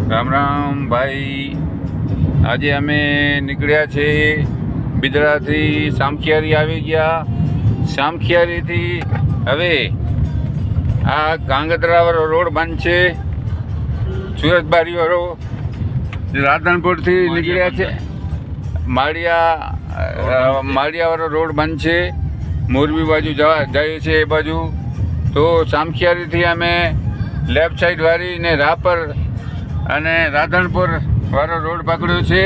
રામ રામ ભાઈ. આજે અમે નીકળ્યા છે બિદડાથી સામખિયારી આવી ગયા. સામખિયારીથી હવે આ ગાંગધરાવાળો રોડ બંધ છે. સુરતબારીવાળો રાધનપુરથી નીકળ્યા છે. માળિયાવાળો રોડ બંધ છે. મોરબી બાજુ જઈએ છે એ બાજુ. તો સામખિયારીથી અમે લેફ્ટ સાઈડ વાળી ને રાપર અને રાધનપુર વાળો રોડ પકડ્યો છે.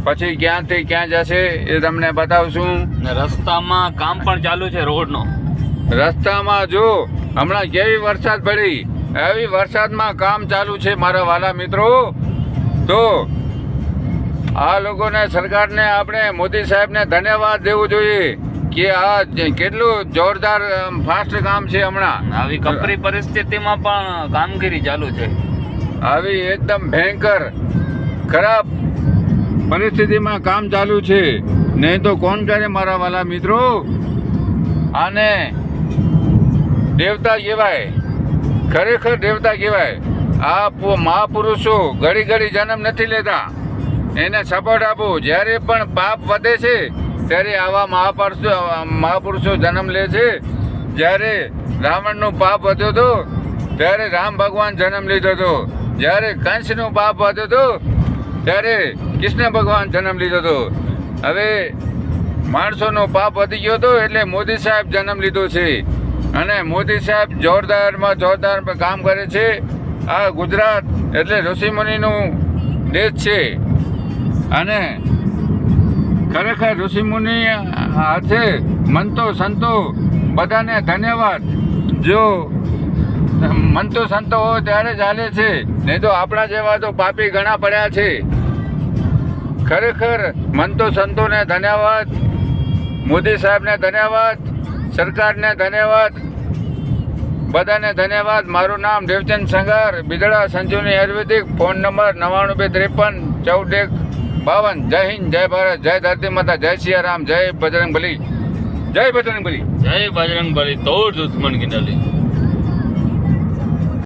પછી ક્યાંથી ક્યાં જશે એ તમને બતાવશું. રસ્તામાં કામ પણ ચાલુ છે રોડનો. રસ્તામાં જો હમણાં કેવી વરસાદ પડી, એવી વરસાદમાં કામ ચાલુ છે મારા વાલા મિત્રો. તો આ લોકોને, સરકારને, આપણે મોદી સાહેબને ધન્યવાદ દેવું જોઈએ કે આ કેટલું જોરદાર ફાસ્ટ કામ છે. હમણાં આવી કપરી પરિસ્થિતિમાં પણ કામગીરી ચાલુ છે. આવી એકદમ ભયંકર ખરાબ પરિસ્થિતિમાં કામ ચાલુ છે. નહીં તો કોણ કરે મારા વાલા મિત્રો? આને દેવતા કહેવાય, ખરેખર દેવતા કહેવાય. આ મહાપુરુષો ઘડી ઘડી જન્મ નથી લેતા. એને સપોર્ટ આપો. જ્યારે પણ પાપ વધે છે ત્યારે આવા મહાપુરુષો જન્મ લે છે. જ્યારે રાવણનું પાપ વધ્યો હતો ત્યારે રામ ભગવાન જન્મ લીધો હતો. જ્યારે કંસનું પાપ વધ્યો હતો ત્યારે કૃષ્ણ ભગવાન જન્મ લીધો હતો. હવે માણસોનો પાપ વધી ગયો હતો એટલે મોદી સાહેબ જન્મ લીધો છે. અને મોદી સાહેબ જોરદારમાં જોરદાર કામ કરે છે. આ ગુજરાત એટલે ઋષિમુનિનું દેશ છે. અને ખરેખર ઋષિમુનિ છે. મંતો સંતો બધાને ધન્યવાદ. જો મંતો સંતો હોય ત્યારે ચાલે છે, નહીં તો આપણા જેવા તો પાપી ઘણા પડ્યા છે. ખરેખર મંતો સંતોને ધન્યવાદ, મોદી સાહેબને ધન્યવાદ, સરકારને ધન્યવાદ, બધાને ધન્યવાદ. મારું નામ દેવચંદ સંઘાર, બિદડા સંજીવની આયુર્વેદિક. Phone number 9953545152. જય હિન્દ, જય ભારત, જય ધરતી માતા, જય સિયારામ, જય બજરંગબલી, જય બજરંગબલી, જય બજરંગબલી. તોડ દુશ્મન की नली.